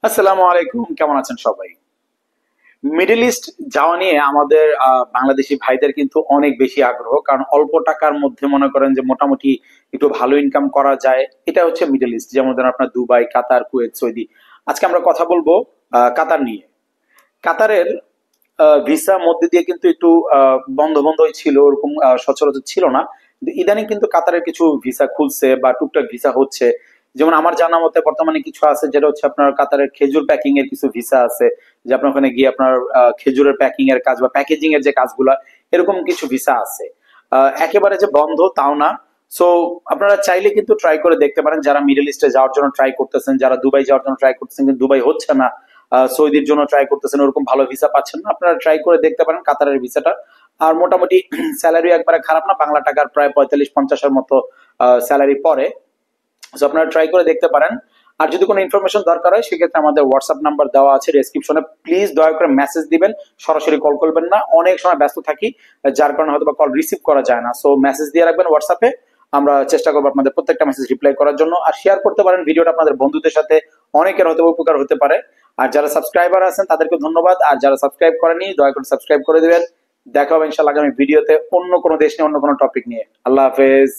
আসসালামু আলাইকুম, কেমন আছেন সবাই? মিডল ইস্ট যাওয়া নিয়ে আমাদের বাংলাদেশি ভাইদের কিন্তু অনেক বেশি আগ্রহ, কারণ অল্প টাকার মধ্যে মনে করেন যে মোটামুটি একটু ভালো ইনকাম করা যায়। এটা হচ্ছে মিডল ইস্ট, যেমন ধরেন আপনার দুবাই, কাতার, কুয়েত, সৌদি। আজকে আমরা কথা বলবো কাতার নিয়ে। কাতারের ভিসা মধ্যে দিয়ে কিন্তু একটু বন্ধ বন্ধই ছিল, ওরকম সচরাচর ছিল না। কিন্তু ইদানিং কিন্তু কাতারের কিছু ভিসা খুলছে বা টুকটাক ভিসা হচ্ছে। যেমন আমার জানা মতে বর্তমানে কিছু আছে, যেটা হচ্ছে আপনার কাতারের খেজুর প্যাকিং এর কিছু ভিসা আছে, যে আপনার ওখানে গিয়ে আপনার খেজুরের প্যাকিং এর কাজ বা প্যাকেজিং এর যে কাজগুলা, এরকম কিছু ভিসা আছে। একেবারে যে বন্ধ তাও না। সো আপনারা চাইলে কিন্তু ট্রাই করে দেখতে পারেন, যারা মিডল ইস্টে যাওয়ার জন্য ট্রাই করতেছেন, যারা দুবাই যাওয়ার জন্য ট্রাই করতেছেন কিন্তু দুবাই হচ্ছে না, সৌদির জন্য ট্রাই করতেছেন, ওরকম ভালো ভিসা পাচ্ছেন না, আপনারা ট্রাই করে দেখতে পারেন কাতারের ভিসাটা। আর মোটামুটি স্যালারি একবারে খারাপ না, বাংলা টাকার প্রায় 45-50 মতো স্যালারি পরে। সো আপনারা ট্রাই করে দেখতে পারেন। আর যদি কোনো ইনফরমেশন দরকার হয় সেক্ষেত্রে আমাদের হোয়াটসঅ্যাপ নাম্বার দেওয়া আছে ডেসক্রিপশনে, প্লিজ দয়া করে মেসেজ দিবেন, সরাসরি কল করবেন না, অনেক সময় ব্যস্ত থাকি, যার কারণে হয়তো কল রিসিভ করা যায় না। সো মেসেজ দিয়ে রাখবেন হোয়াটসঅ্যাপে, আমরা চেষ্টা করবো আপনাদের প্রত্যেকটা মেসেজ রিপ্লাই করার জন্য। আর শেয়ার করতে পারেন ভিডিওটা আপনাদের বন্ধুদের সাথে, অনেকের হয়তো উপকার হতে পারে। আর যারা সাবস্ক্রাইবার আছেন তাদেরকে ধন্যবাদ, আর যারা সাবস্ক্রাইব করেনি দয়া করে সাবস্ক্রাইব করে দিবেন। দেখা হবে ইনশাআল্লাহ আগামী ভিডিওতে অন্য কোনো দেশ নিয়ে, অন্য কোনো টপিক নিয়ে। আল্লাহ হাফেজ।